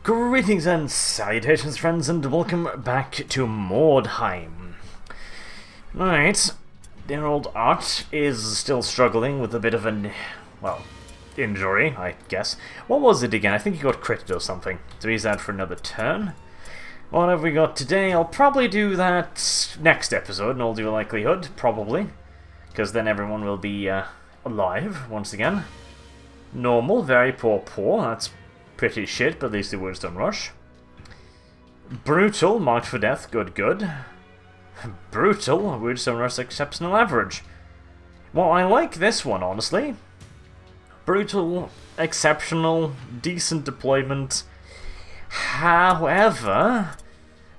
Greetings and salutations, friends, and welcome back to Mordheim. Right, dear old Art is still struggling with a bit of an, well, injury, I guess. What was it again? I think he got critted or something, so he's out for another turn. What have we got today? I'll probably do that next episode, in all due likelihood, probably. Because then everyone will be alive, once again. Normal, very poor, that's pretty shit, but at least the words don't rush. Brutal, marked for death, good. Brutal, words don't rush, exceptional, average. Well, I like this one, honestly. Brutal, exceptional, decent deployment. However,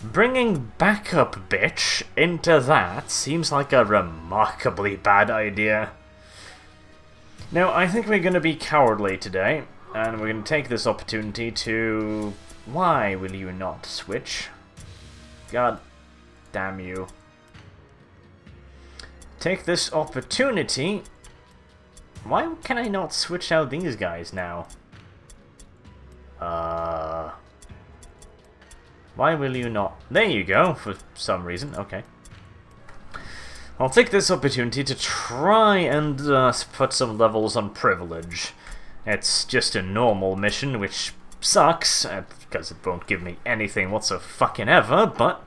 bringing backup bitch into that seems like a remarkably bad idea. Now, I think we're going to be cowardly today, and we're going to take this opportunity to... Why will you not switch? God damn you. Take this opportunity... Why can I not switch out these guys now? Why will you not? There you go, for some reason. Okay. I'll take this opportunity to try and put some levels on privilege. It's just a normal mission, which sucks, because it won't give me anything whatsoever, but...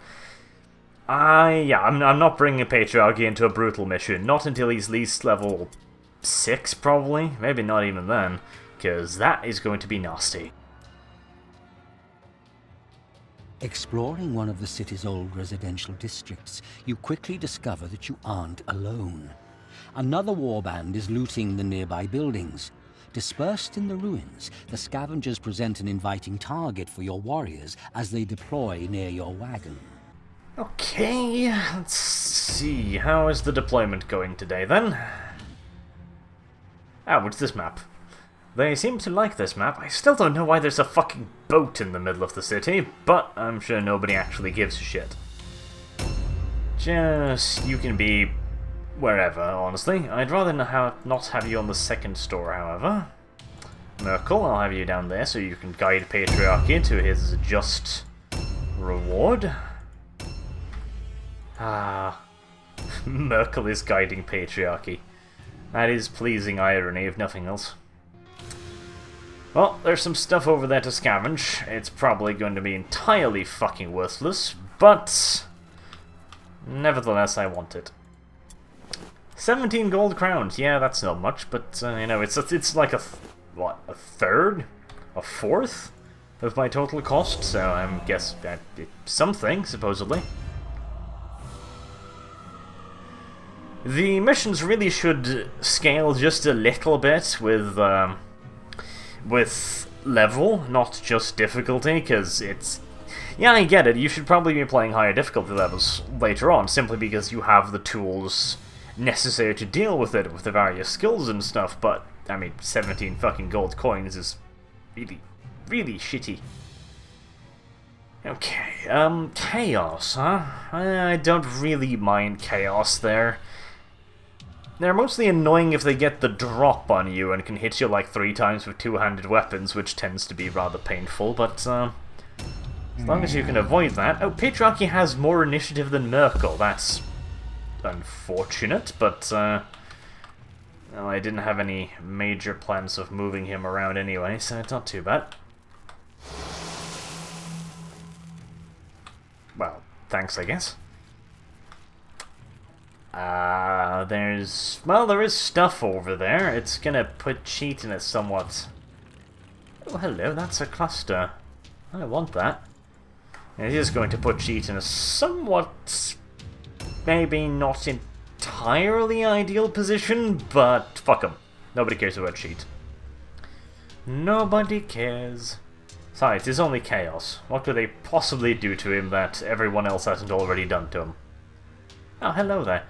I'm not bringing Patriarchy into a brutal mission. Not until he's at least level 6, probably. Maybe not even then, because that is going to be nasty. Exploring one of the city's old residential districts, you quickly discover that you aren't alone. Another warband is looting the nearby buildings. Dispersed in the ruins, the scavengers present an inviting target for your warriors as they deploy near your wagon. Okay, let's see. How is the deployment going today, then? Oh, it's this map. They seem to like this map. I still don't know why there's a fucking boat in the middle of the city, but I'm sure nobody actually gives a shit. You can be wherever, honestly. I'd rather not have you on the second store, however. Merkel, I'll have you down there so you can guide Patriarchy to his just reward. Merkel is guiding Patriarchy. That is pleasing irony, if nothing else. Well, there's some stuff over there to scavenge. It's probably going to be entirely fucking worthless, but nevertheless I want it. 17 gold crowns. Yeah, that's not much, but you know, it's like a third, a fourth of my total cost. So I guess it's something supposedly. The missions really should scale just a little bit with level, not just difficulty, because it's... Yeah, I get it, you should probably be playing higher difficulty levels later on, simply because you have the tools necessary to deal with it, with the various skills and stuff, but, I mean, 17 fucking gold coins is really, really shitty. Okay, chaos, huh? I don't really mind chaos there. They're mostly annoying if they get the drop on you and can hit you like 3 times with two-handed weapons, which tends to be rather painful, but as long as you can avoid that... Oh, Patriarchy has more initiative than Merkel. That's unfortunate, but well, I didn't have any major plans of moving him around anyway, so it's not too bad. Well, thanks, I guess. There is stuff over there. It's gonna put cheat in it somewhat. Oh, hello, that's a cluster. I want that. It is going to put cheat in a somewhat, maybe not entirely ideal position, but fuck 'em. Nobody cares about cheat. Nobody cares. Besides, it's only chaos. What could they possibly do to him that everyone else hasn't already done to him? Oh, hello there.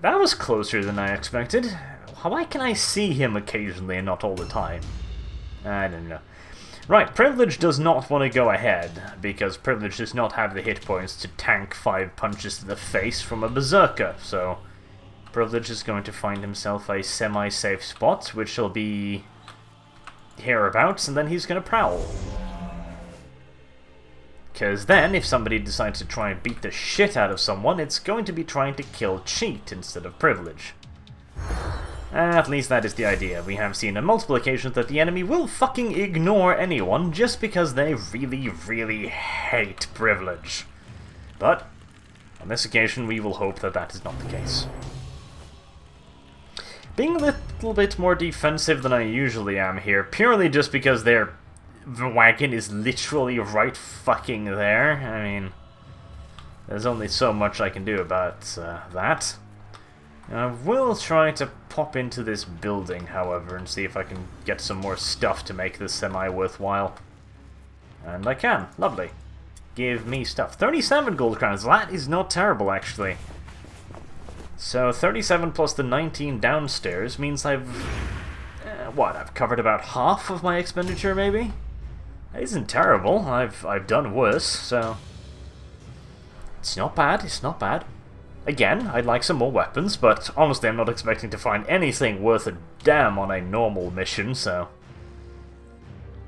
That was closer than I expected. Why can I see him occasionally and not all the time? I don't know. Right, Privilege does not want to go ahead, because Privilege does not have the hit points to tank 5 punches to the face from a Berserker, so Privilege is going to find himself a semi-safe spot, which will be hereabouts, and then he's going to prowl. Because then, if somebody decides to try and beat the shit out of someone, it's going to be trying to kill cheat instead of privilege. At least that is the idea. We have seen on multiple occasions that the enemy will fucking ignore anyone just because they really, really hate privilege. But on this occasion, we will hope that that is not the case. Being a little bit more defensive than I usually am here, purely just because their wagon is literally right fucking there. I mean, there's only so much I can do about that. I will try to pop into this building, however, and see if I can get some more stuff to make this semi-worthwhile. And I can. Lovely. Give me stuff. 37 gold crowns. That is not terrible, actually. So 37 plus the 19 downstairs means I've... what? I've covered about half of my expenditure, maybe? That isn't terrible. I've done worse, so... it's not bad. It's not bad. Again, I'd like some more weapons, but honestly I'm not expecting to find anything worth a damn on a normal mission, so...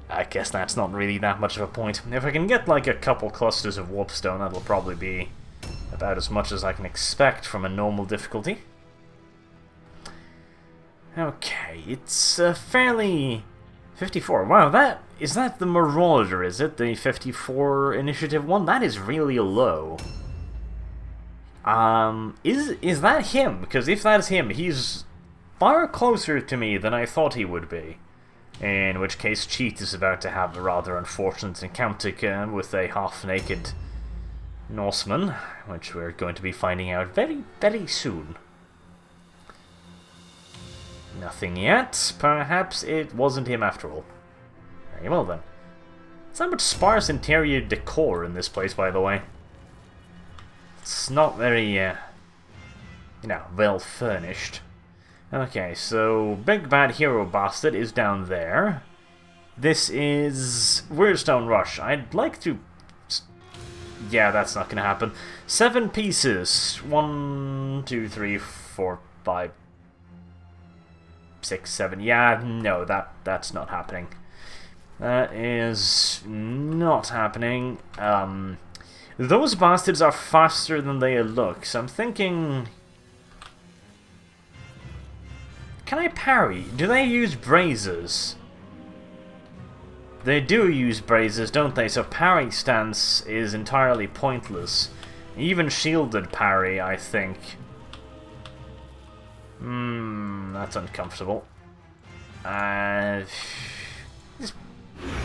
I guess that's not really that much of a point. If I can get like a couple clusters of warpstone, that'll probably be about as much as I can expect from a normal difficulty. Okay, it's fairly... 54. Wow, is that the Marauder, is it? The 54 initiative one? That is really low. Is that him? Because if that's him, he's far closer to me than I thought he would be. In which case, Cheat is about to have a rather unfortunate encounter with a half-naked Norseman, which we're going to be finding out very, very soon. Nothing yet. Perhaps it wasn't him after all. Very well then. It's not much sparse interior decor in this place, by the way. It's not very, well furnished. Okay, so Big Bad Hero Bastard is down there. This is Weirdstone Rush. I'd like to... yeah, that's not gonna happen. 7 pieces. 1, 2, 3, 4, 5, 6, 7. Yeah, no, that's not happening. That is not happening. Those bastards are faster than they look, so I'm thinking... can I parry? Do they use braces? They do use braces, don't they? So parry stance is entirely pointless. Even shielded parry, I think. That's uncomfortable. Just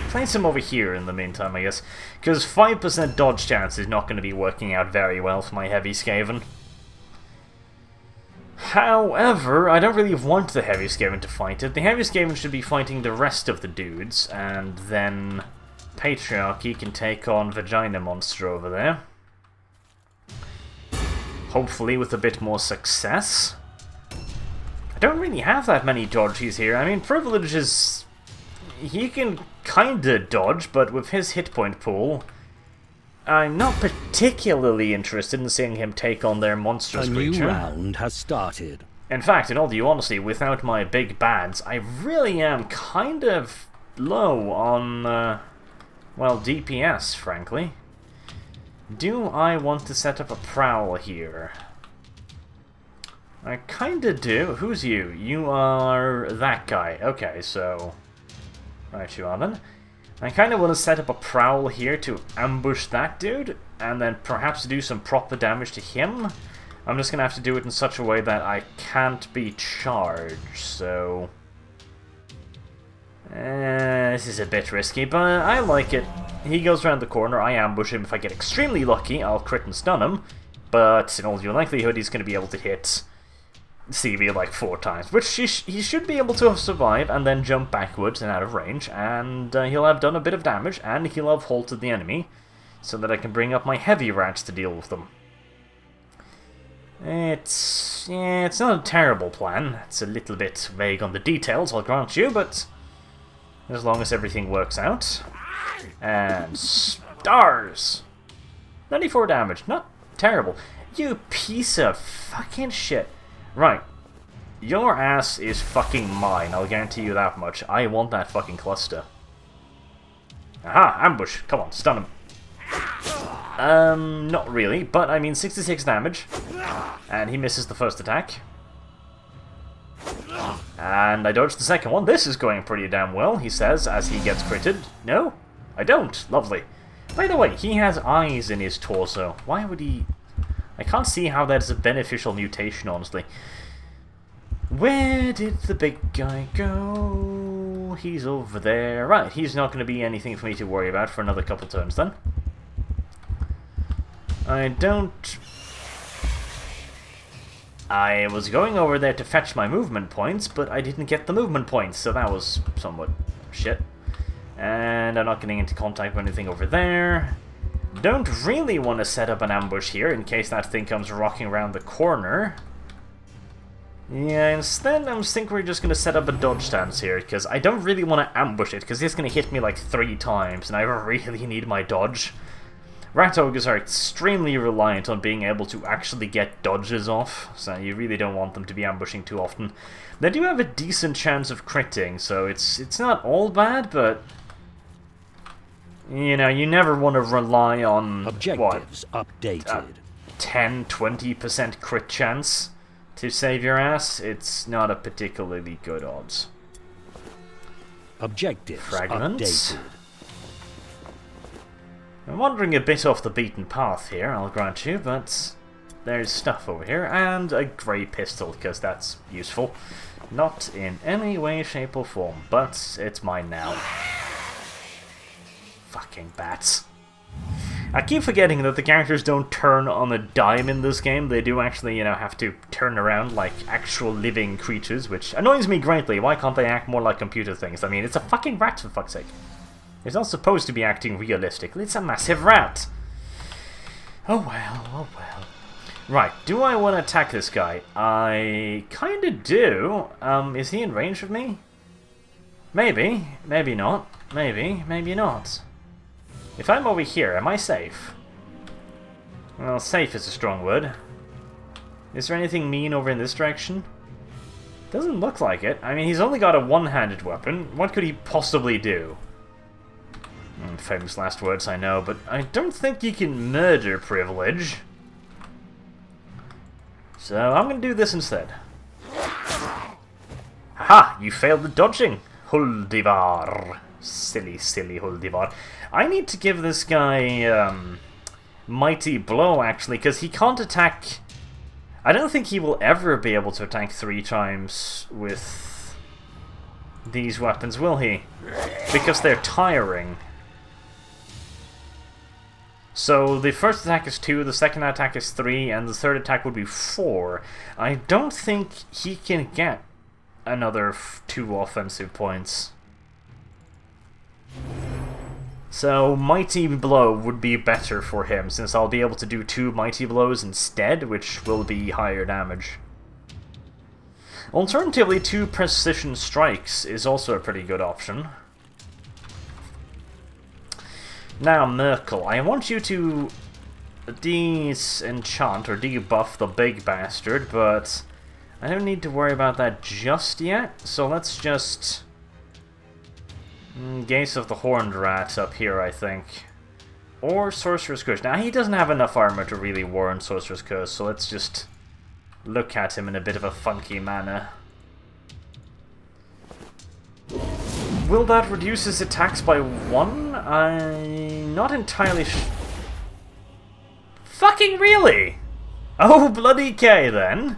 place him over here in the meantime, I guess. Because 5% dodge chance is not going to be working out very well for my Heavy Skaven. However, I don't really want the Heavy Skaven to fight it. The Heavy Skaven should be fighting the rest of the dudes, and then Patriarchy can take on Vagina Monster over there. Hopefully with a bit more success. I don't really have that many dodges here. I mean, Privilege is... he can kinda dodge, but with his hit point pool, I'm not particularly interested in seeing him take on their monstrous creature. A new round has started. In fact, in all due honesty, without my big bads, I really am kind of low on, well, DPS, frankly. Do I want to set up a prowl here? I kinda do. Who's you? You are that guy. Okay, so... right you are then. I kind of want to set up a prowl here to ambush that dude, and then perhaps do some proper damage to him. I'm just going to have to do it in such a way that I can't be charged, so... this is a bit risky, but I like it. He goes around the corner, I ambush him. If I get extremely lucky, I'll crit and stun him, but in all due likelihood, he's going to be able to hit CV like 4 times, which he should be able to survive and then jump backwards and out of range, and he'll have done a bit of damage, and he'll have halted the enemy, so that I can bring up my heavy rats to deal with them. It's not a terrible plan. It's a little bit vague on the details, I'll grant you, but as long as everything works out. And stars! 94 damage, not terrible. You piece of fucking shit. Right, your ass is fucking mine, I'll guarantee you that much. I want that fucking cluster. Aha, ambush, come on, stun him. Not really, but I mean 66 damage. And he misses the first attack. And I dodged the second one. This is going pretty damn well, he says, as he gets critted. No, I don't. Lovely. By the way, he has eyes in his torso. Why would he... I can't see how that's a beneficial mutation, honestly. Where did the big guy go? He's over there. Right, he's not going to be anything for me to worry about for another couple turns, then. I was going over there to fetch my movement points, but I didn't get the movement points, so that was somewhat shit. And I'm not getting into contact with anything over there. Don't really want to set up an ambush here in case that thing comes rocking around the corner. Yeah, instead I think we're just going to set up a dodge stance here, because I don't really want to ambush it, because it's going to hit me like 3 times, and I really need my dodge. Rat ogres are extremely reliant on being able to actually get dodges off, so you really don't want them to be ambushing too often. They do have a decent chance of critting, so it's not all bad, but... You know, you never want to rely on... Objectives updated. 10-20% crit chance to save your ass. It's not a particularly good odds. Objectives Fragments. updated. I'm wandering a bit off the beaten path here, I'll grant you, but there's stuff over here, and a grey pistol, because that's useful. Not in any way, shape or form, but it's mine now. Fucking bats. I keep forgetting that the characters don't turn on a dime in this game. They do actually, you know, have to turn around like actual living creatures, which annoys me greatly. Why can't they act more like computer things? I mean, it's a fucking rat, for fuck's sake. It's not supposed to be acting realistically. It's a massive rat. Oh well, oh well. Right, do I want to attack this guy? I kinda do. Is he in range of me? Maybe. Maybe not. Maybe. Maybe not. If I'm over here, am I safe? Well, safe is a strong word. Is there anything mean over in this direction? Doesn't look like it. I mean, he's only got a one-handed weapon. What could he possibly do? Famous last words, I know, but I don't think he can murder privilege. So I'm going to do this instead. Aha! You failed the dodging, Huldivar. Silly, silly Huldivar. I need to give this guy Mighty Blow, actually, because he can't attack... I don't think he will ever be able to attack 3 times with these weapons, will he? Because they're tiring. So the first attack is 2, the second attack is 3, and the third attack would be 4. I don't think he can get another 2 offensive points. So Mighty Blow would be better for him, since I'll be able to do 2 Mighty Blows instead, which will be higher damage. Alternatively, 2 Precision Strikes is also a pretty good option. Now, Merkel, I want you to disenchant or debuff the big bastard, but I don't need to worry about that just yet, so let's just... Gaze of the Horned Rat up here, I think. Or Sorcerer's Curse. Now, he doesn't have enough armor to really warrant Sorcerer's Curse, so let's just look at him in a bit of a funky manner. Will that reduce his attacks by 1? I'm not entirely Fucking really? Oh, bloody K, then.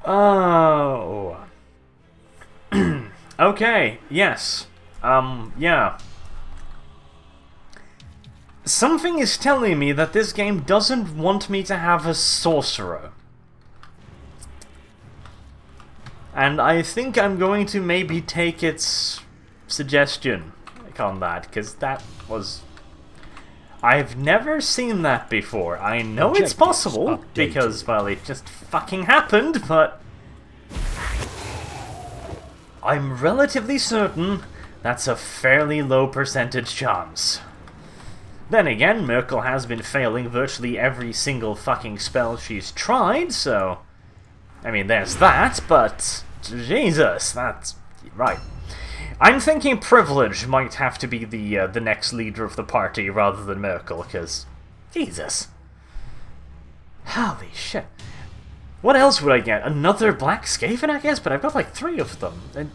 Oh. Okay, yes. Yeah. Something is telling me that this game doesn't want me to have a sorcerer. And I think I'm going to maybe take its suggestion on that, because that was... I've never seen that before. I know it's possible, because, well, it just fucking happened, but... I'm relatively certain that's a fairly low percentage chance. Then again, Merkel has been failing virtually every single fucking spell she's tried, so... I mean, there's that, but... Jesus, that's... Right. I'm thinking Privilege might have to be the next leader of the party rather than Merkel, because... Jesus. Holy shit. What else would I get? Another Black Skaven, I guess? But I've got like 3 of them. And...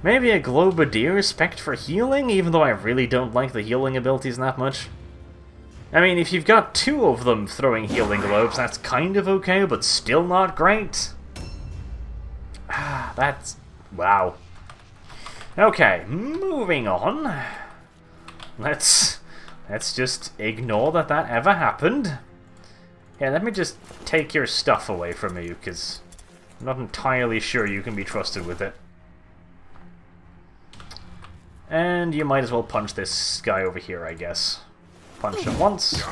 maybe a Globadier Respect for healing, even though I really don't like the healing abilities that much. I mean, if you've got 2 of them throwing healing globes, that's kind of okay, but still not great. That's... wow. Okay, moving on. Let's just ignore that ever happened. Yeah, let me just take your stuff away from you, because I'm not entirely sure you can be trusted with it. And you might as well punch this guy over here, I guess. Punch him once.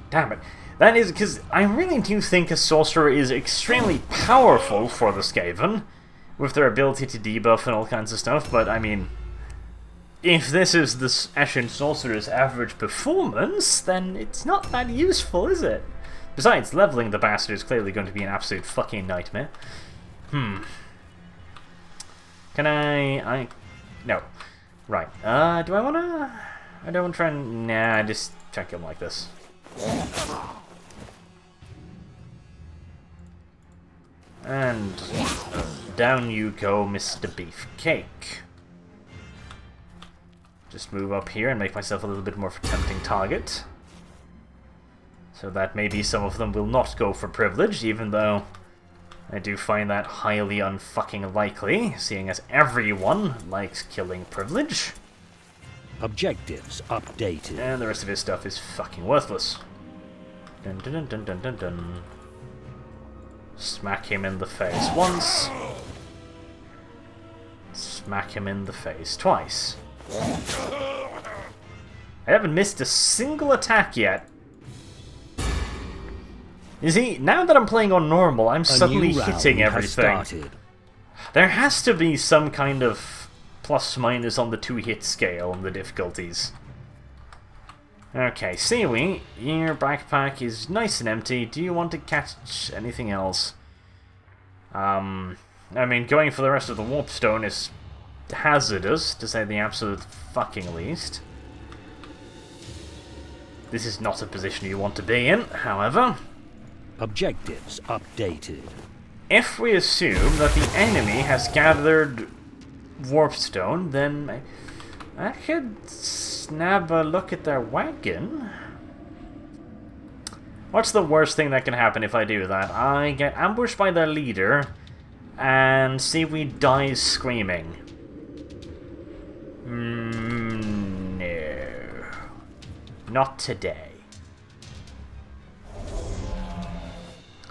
Damn it. That is because I really do think a sorcerer is extremely powerful for the Skaven, with their ability to debuff and all kinds of stuff, but I mean, if this is the Ashen Sorcerer's average performance, then it's not that useful, is it? Besides, leveling the bastard is clearly going to be an absolute fucking nightmare. Can no. Right. Do I wanna... I don't want to try and... nah, just check him like this. And down you go, Mr. Beefcake. Just move up here and make myself a little bit more of a tempting target. So that maybe some of them will not go for privilege, even though I do find that highly unfucking likely, seeing as everyone likes killing privilege. Objectives updated. And the rest of his stuff is fucking worthless. Dun dun dun dun dun dun dun. Smack him in the face once. Smack him in the face twice. I haven't missed a single attack yet. You see, now that I'm playing on normal, I'm suddenly hitting everything. There has to be some kind of plus-minus on the 2-hit scale on the difficulties. Okay, Seaweed, your backpack is nice and empty. Do you want to catch anything else? I mean, going for the rest of the Warpstone is hazardous, to say the absolute fucking least. This is not a position you want to be in, however. Objectives updated. If we assume that the enemy has gathered Warpstone, then I could snap a look at their wagon. What's the worst thing that can happen if I do that? I get ambushed by their leader, and Seaweed dies screaming. No. Not today.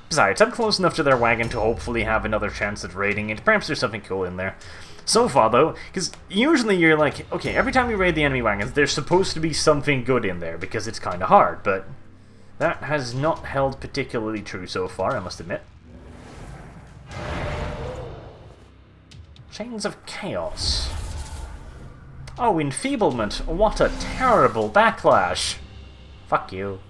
Besides, I'm close enough to their wagon to hopefully have another chance at raiding it. Perhaps there's something cool in there. So far, though, because usually you're like, okay, every time you raid the enemy wagons, there's supposed to be something good in there, because it's kind of hard, but that has not held particularly true so far, I must admit. Chains of Chaos. Oh, Enfeeblement. What a terrible backlash. Fuck you.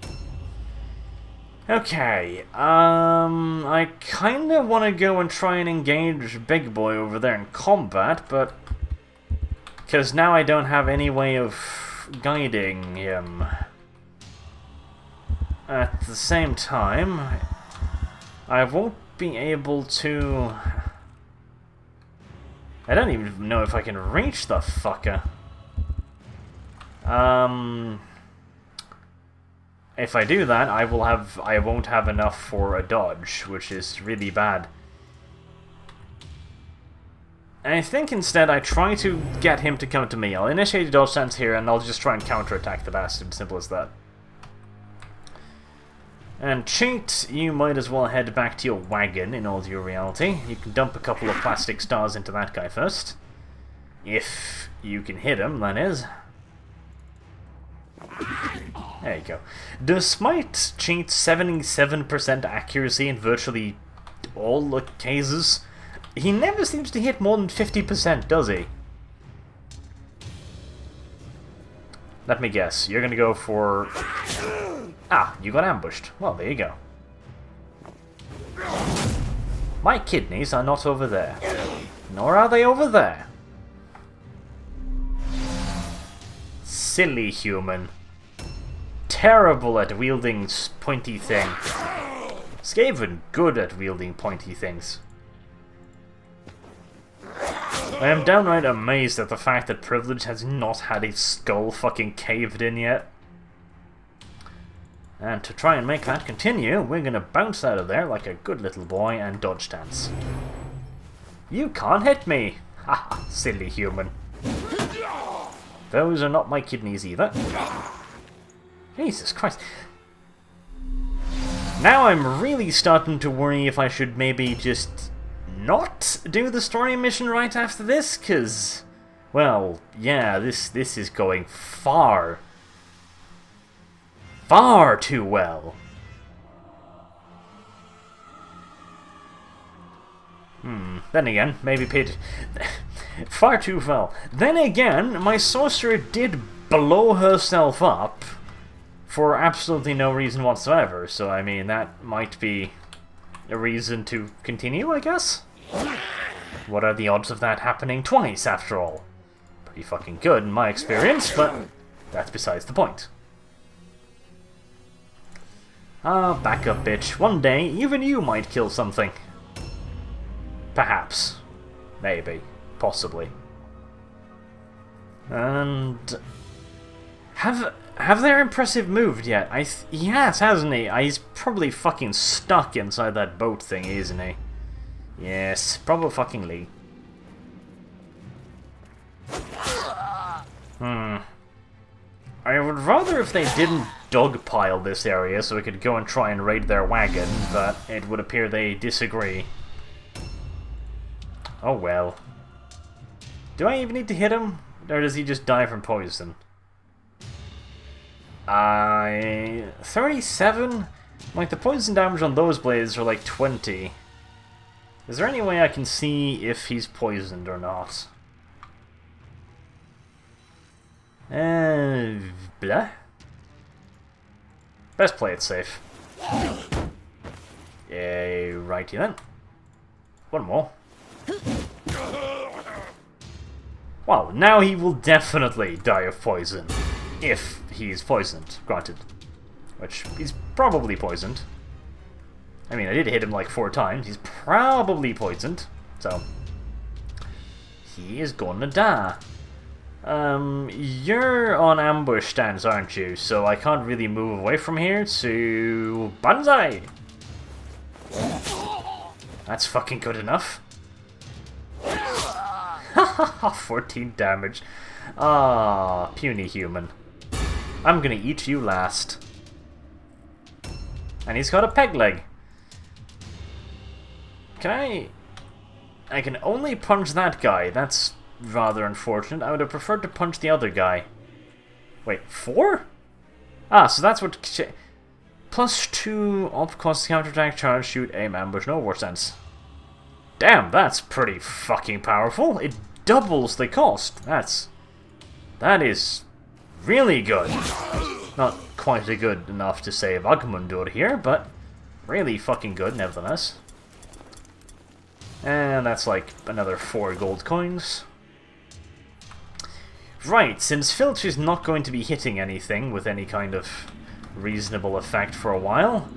Okay, I kind of want to go and try and engage Big Boy over there in combat, but... because now I don't have any way of guiding him. At the same time, I won't be able to... I don't even know if I can reach the fucker. If I do that, I won't have enough for a dodge, which is really bad. And I think instead I try to get him to come to me. I'll initiate a dodge stance here, and I'll just try and counterattack the bastard. Simple as that. And Cheat, you might as well head back to your wagon in all due reality. You can dump a couple of plastic stars into that guy first. If you can hit him, that is. There you go. Despite Cheat's 77% accuracy in virtually all the cases, he never seems to hit more than 50%, does he? Let me guess, you're gonna go for... ah, you got ambushed. Well, there you go. My kidneys are not over there. Nor are they over there. Silly human. Terrible at wielding pointy thing. Skaven good at wielding pointy things. I am downright amazed at the fact that Privilege has not had its skull fucking caved in yet. And to try and make that continue, we're gonna bounce out of there like a good little boy and dodge dance. You can't hit me! Haha, silly human. Those are not my kidneys either. Jesus Christ. Now I'm really starting to worry if I should maybe just not do the story mission right after this, because, well, yeah, this is going far too well. Then again, maybe paid far too well. Then again, my sorcerer did blow herself up for absolutely no reason whatsoever, so I mean, that might be a reason to continue, I guess? What are the odds of that happening twice, after all? Pretty fucking good in my experience, but that's besides the point. Ah, back up, bitch. One day, even you might kill something. Perhaps. Maybe. Possibly. And... Have their impressive moved yet? He has, hasn't he? He's probably fucking stuck inside that boat thing, isn't he? Yes, probably fuckingly. I would rather if they didn't dogpile this area so we could go and try and raid their wagon, but it would appear they disagree. Oh well. Do I even need to hit him? Or does he just die from poison? 37? Like, the poison damage on those blades are like 20. Is there any way I can see if he's poisoned or not? Blah. Best play it safe. Yeah, righty then. One more. Well, now he will definitely die of poison. If he's poisoned, granted. Which, he's probably poisoned. I mean, I did hit him like 4 times. He's probably poisoned. So, he is gonna die. You're on ambush stance, aren't you? So I can't really move away from here to... Banzai! That's fucking good enough. Haha, 14 damage. Ah, puny human. I'm gonna eat you last. And he's got a peg leg. Can I can only punch that guy. That's rather unfortunate. I would have preferred to punch the other guy. Wait, 4? Ah, so that's what... +2 op cost counterattack, charge, shoot, aim, ambush, no war sense. Damn, that's pretty fucking powerful. It doubles the cost. That is really good. Not quite good enough to save Agmundur here, but really fucking good nevertheless. And that's like another 4 gold coins. Right, since Filch is not going to be hitting anything with any kind of reasonable effect for a while,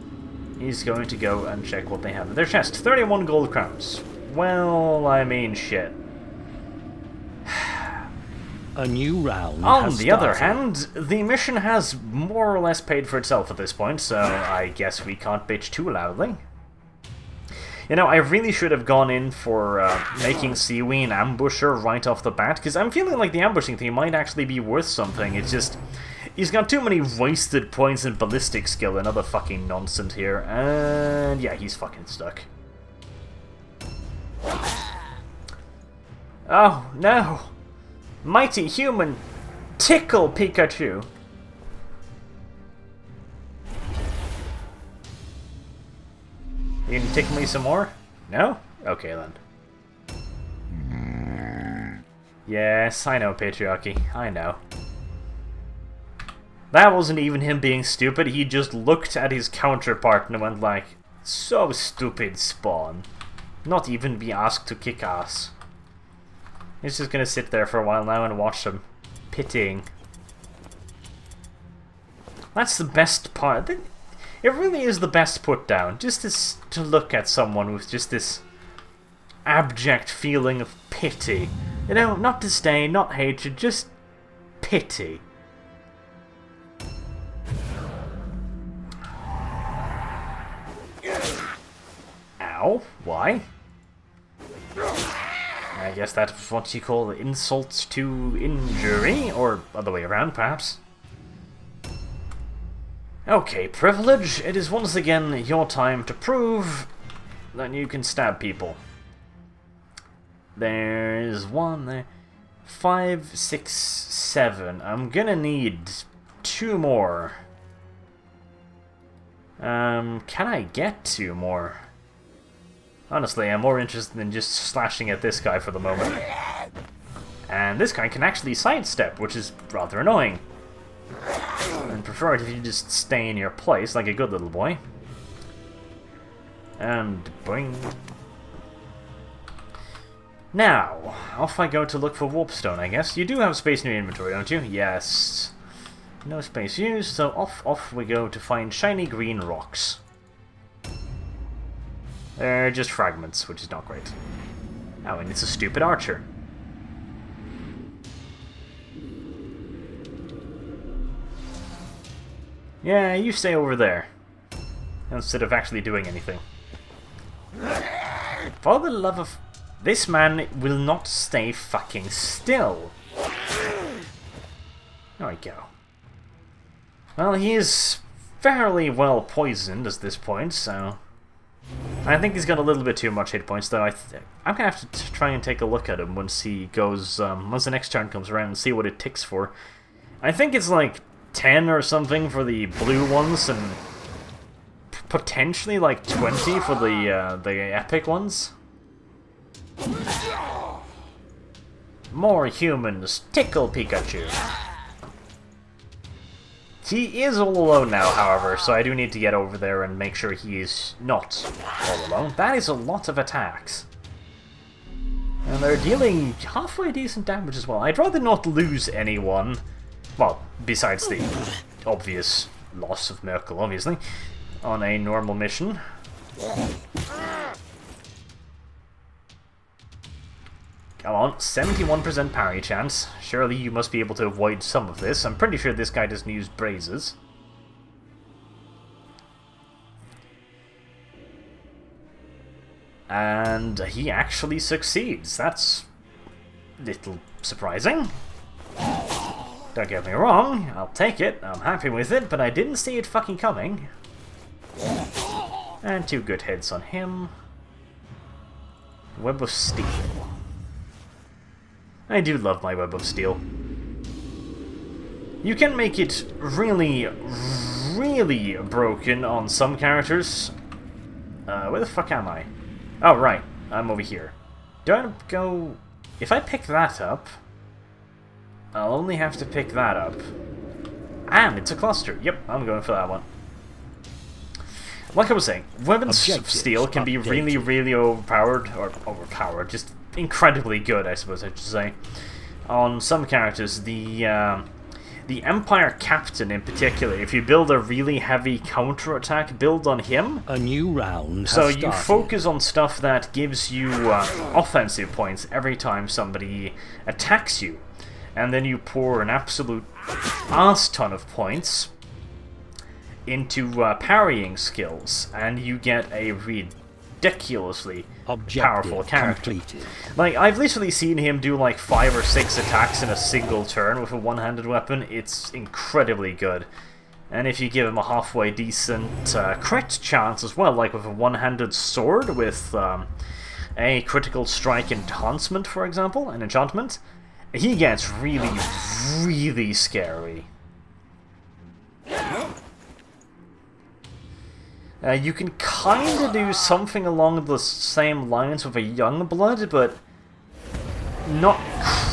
he's going to go and check what they have in their chest. 31 gold crowns. Well, I mean, shit. A new round On the other hand, the mission has more or less paid for itself at this point, so I guess we can't bitch too loudly. You know, I really should have gone in for making Siwe an ambusher right off the bat, because I'm feeling like the ambushing thing might actually be worth something. It's just, he's got too many wasted points in ballistic skill and other fucking nonsense here, and yeah, he's fucking stuck. Oh, no! Mighty human, tickle Pikachu! You can tickle me some more? No? Okay then. Yes, I know, patriarchy. I know. That wasn't even him being stupid, he just looked at his counterpart and went like, so stupid, Spawn. Not even be asked to kick ass. He's just gonna sit there for a while now and watch them pitying. That's the best part. It really is the best put down. Just to look at someone with just this abject feeling of pity. You know, not disdain, not hatred, just pity. Ow. Why? I guess that's what you call insult to injury, or other way around, perhaps. Okay, Privilege, it is once again your time to prove that you can stab people. There's one there. 5, 6, 7. I'm gonna need 2 more. Can I get 2 more? Honestly, I'm more interested in just slashing at this guy for the moment. And this guy can actually sidestep, which is rather annoying. I'd prefer it if you just stay in your place like a good little boy. And boing. Now, off I go to look for warpstone, I guess. You do have space in your inventory, don't you? Yes. No space used, so off we go to find shiny green rocks. They're just fragments, which is not great. Oh, and it's a stupid archer. Yeah, you stay over there. Instead of actually doing anything. For the love of... This man will not stay fucking still. There we go. Well, he is fairly well poisoned at this point, so... I think he's got a little bit too much hit points, though. I'm gonna have to try and take a look at him once he goes... once the next turn comes around and see what it ticks for. I think it's like 10 or something for the blue ones, and potentially like 20 for the epic ones. More humans, tickle Pikachu. He is all alone now, however, so I do need to get over there and make sure he is not all alone. That is a lot of attacks. And they're dealing halfway decent damage as well. I'd rather not lose anyone. Well, besides the obvious loss of Merkel, obviously, on a normal mission. Come on, 71% parry chance. Surely you must be able to avoid some of this. I'm pretty sure this guy doesn't use braises. And he actually succeeds. That's a little surprising. Don't get me wrong, I'll take it, I'm happy with it, but I didn't see it fucking coming. And 2 good hits on him. Web of Steel. I do love my Web of Steel. You can make it really, really broken on some characters. Where the fuck am I? Oh, right. I'm over here. Do I go... If I pick that up, I'll only have to pick that up. And it's a cluster. Yep, I'm going for that one. Like I was saying, weapons of steel can be really, really overpowered, just incredibly good, I suppose I should say. On some characters, the Empire Captain in particular, if you build a really heavy counter-attack build on him... A new round has So started. you focus on stuff that gives you offensive points every time somebody attacks you. And then you pour an absolute ass ton of points into parrying skills, and you get a ridiculously powerful character. Completed. Like, I've literally seen him do like 5 or 6 attacks in a single turn with a one-handed weapon. It's incredibly good. And if you give him a halfway decent crit chance as well, like with a one-handed sword with a critical strike enhancement, for example, an enchantment, he gets really, really scary. You can kind of do something along the same lines with a Youngblood, but not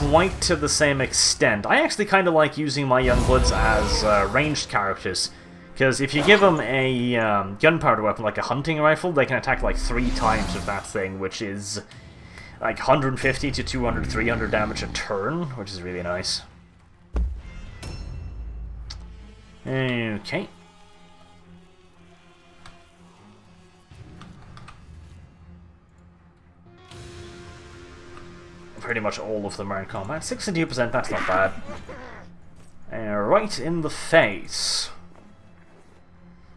quite to the same extent. I actually kind of like using my Youngbloods as ranged characters, because if you give them a gunpowder weapon like a hunting rifle, they can attack like 3 times with that thing, which is like 150 to 200, 300 damage a turn, which is really nice. Okay. Pretty much all of them are in combat. 62%, that's not bad. Right in the face.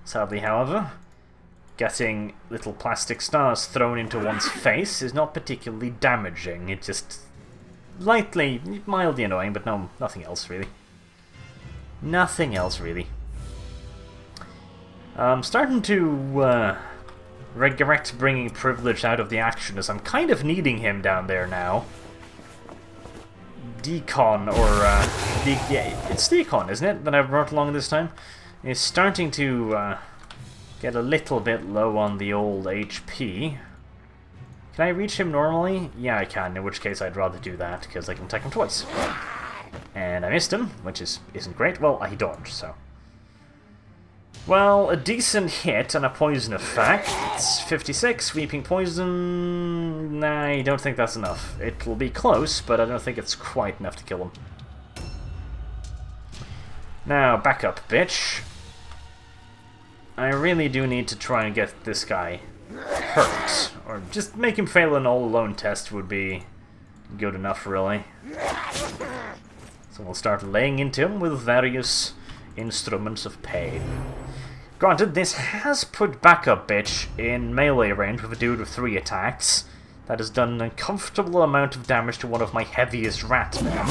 Sadly, however, getting little plastic stars thrown into one's face is not particularly damaging. It's just mildly annoying, but no, nothing else really. Nothing else really. I'm starting to regret bringing Privilege out of the action, as I'm kind of needing him down there now. Decon, or yeah, it's Decon, isn't it, that I've brought along this time? Is starting to get a little bit low on the old HP. Can I reach him normally? Yeah, I can, in which case I'd rather do that, because I can attack him twice. And I missed him, which isn't great. Well, he dodged, so... Well, a decent hit and a poison effect. It's 56, sweeping poison... Nah, I don't think that's enough. It will be close, but I don't think it's quite enough to kill him. Now, back up, bitch. I really do need to try and get this guy hurt. Or just make him fail an all-alone test would be good enough, really. So we'll start laying into him with various instruments of pain. Granted, this has put Backup Bitch in melee range with a dude with 3 attacks. That has done a comfortable amount of damage to one of my heaviest rat men.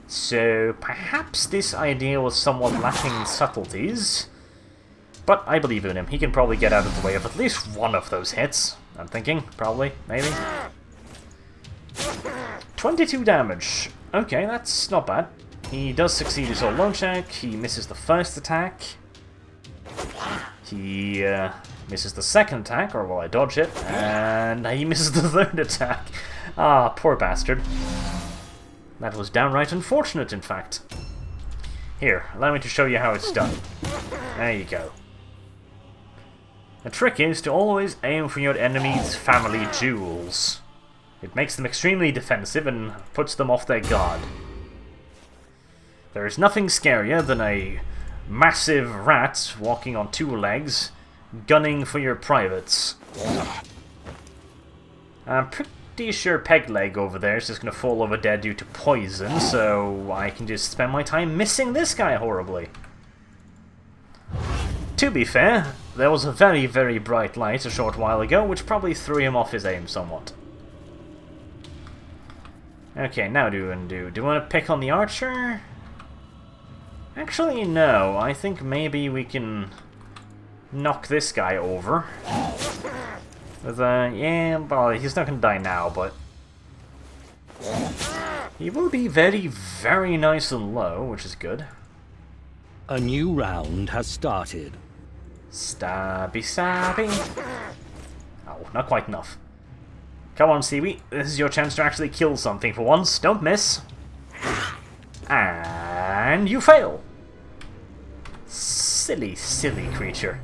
So perhaps this idea was somewhat lacking subtleties. But I believe in him. He can probably get out of the way of at least one of those hits. I'm thinking. Probably. Maybe. 22 damage. Okay, that's not bad. He does succeed his all-alone check. He misses the first attack. He misses the second attack, or will I dodge it? And he misses the third attack. Ah, poor bastard. That was downright unfortunate, in fact. Here, allow me to show you how it's done. There you go. The trick is to always aim for your enemy's family jewels. It makes them extremely defensive and puts them off their guard. There is nothing scarier than a massive rat walking on 2 legs, gunning for your privates. I'm pretty sure Peg Leg over there is just going to fall over dead due to poison, so I can just spend my time missing this guy horribly. To be fair, there was a very, very bright light a short while ago, which probably threw him off his aim somewhat. Okay, now do you want to pick on the archer? Actually, no. I think maybe we can knock this guy over. With yeah, well, he's not going to die now, but he will be very, very nice and low, which is good. A new round has started. Stabby, stabby. Oh, not quite enough. Come on, Seaweed. This is your chance to actually kill something for once. Don't miss. And you fail. Silly, silly creature.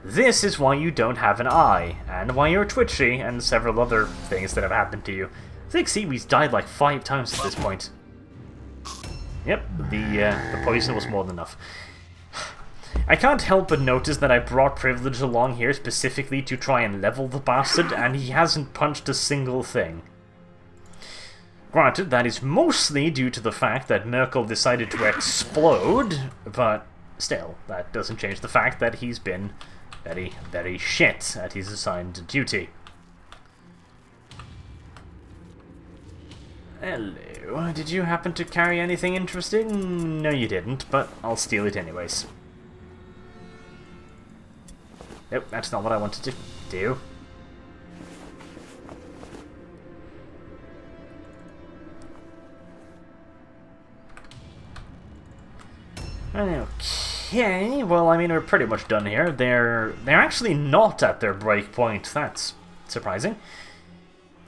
This is why you don't have an eye, and why you're twitchy, and several other things that have happened to you. I think Seaweed's died like 5 times at this point. Yep, the poison was more than enough. I can't help but notice that I brought Privilege along here specifically to try and level the bastard, and he hasn't punched a single thing. Granted, that is mostly due to the fact that Merkel decided to explode, but still, that doesn't change the fact that he's been very, very shit at his assigned duty. Hello, did you happen to carry anything interesting? No, you didn't, but I'll steal it anyways. Nope, that's not what I wanted to do. Okay, well, I mean, we're pretty much done here. They're actually not at their break point. That's surprising.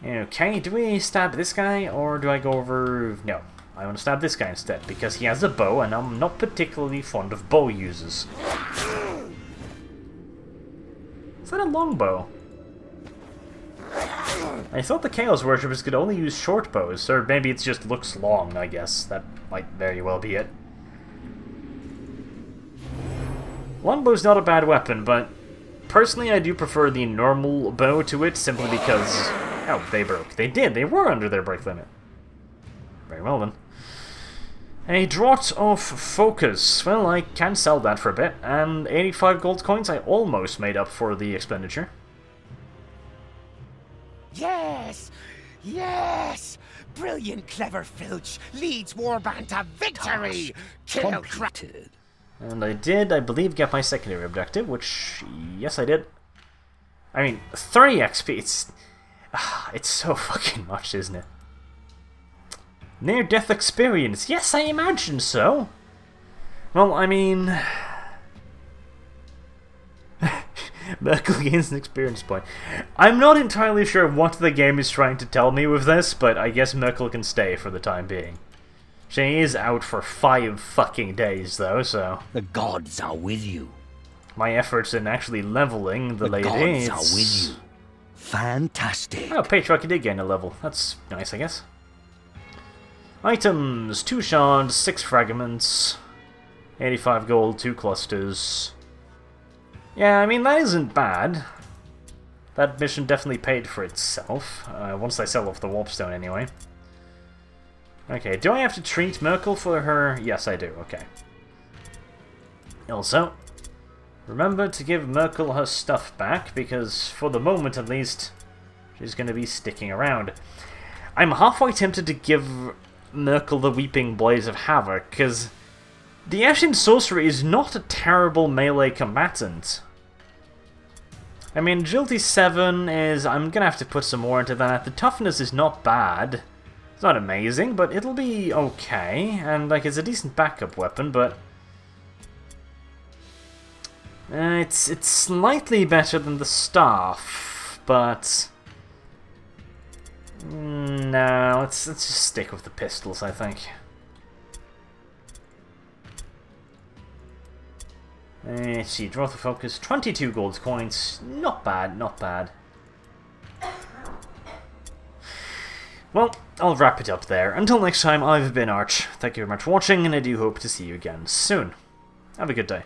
Okay, do we stab this guy, or do I go over... No, I want to stab this guy instead, because he has a bow, and I'm not particularly fond of bow users. Is that a longbow? I thought the Chaos Worshippers could only use short bows, or maybe it just looks long, I guess. That might very well be it. Longbow's not a bad weapon, but personally I do prefer the normal bow to it, simply because... Oh, they broke. They did. They were under their break limit. Very well then. A draught of focus. Well, I can sell that for a bit, and 85 gold coins. I almost made up for the expenditure. Yes! Yes! Brilliant, clever Filch leads Warband to victory! Kill Completed. And I did, I believe, get my secondary objective, which... Yes, I did. I mean, 30 XP, it's so fucking much, isn't it? Near-death experience. Yes, I imagine so. Well, I mean... Merkel gains an experience point. I'm not entirely sure what the game is trying to tell me with this, but I guess Merkel can stay for the time being. She is out for 5 fucking days, though, so... The gods are with you. My efforts in actually leveling the lady... The gods are with you. Fantastic. Oh, Patriarchy did gain a level. That's nice, I guess. Items. 2 shards, 6 fragments, 85 gold, 2 clusters. Yeah, I mean, that isn't bad. That mission definitely paid for itself. Once I sell off the warpstone, anyway. Okay, do I have to treat Merkel for her? Yes, I do, okay. Also, remember to give Merkel her stuff back, because for the moment at least, she's going to be sticking around. I'm halfway tempted to give Merkel the Weeping Blaze of Havoc, because the Ashen Sorcerer is not a terrible melee combatant. I mean, Agility 7 is... I'm going to have to put some more into that. The Toughness is not bad. It's not amazing, but it'll be okay. And, like, it's a decent backup weapon, but... it's slightly better than the Staff, but... No, let's just stick with the pistols, I think. Let's see, draw the focus, 22 gold coins, not bad, not bad. Well, I'll wrap it up there. Until next time, I've been Arch. Thank you very much for watching, and I do hope to see you again soon. Have a good day.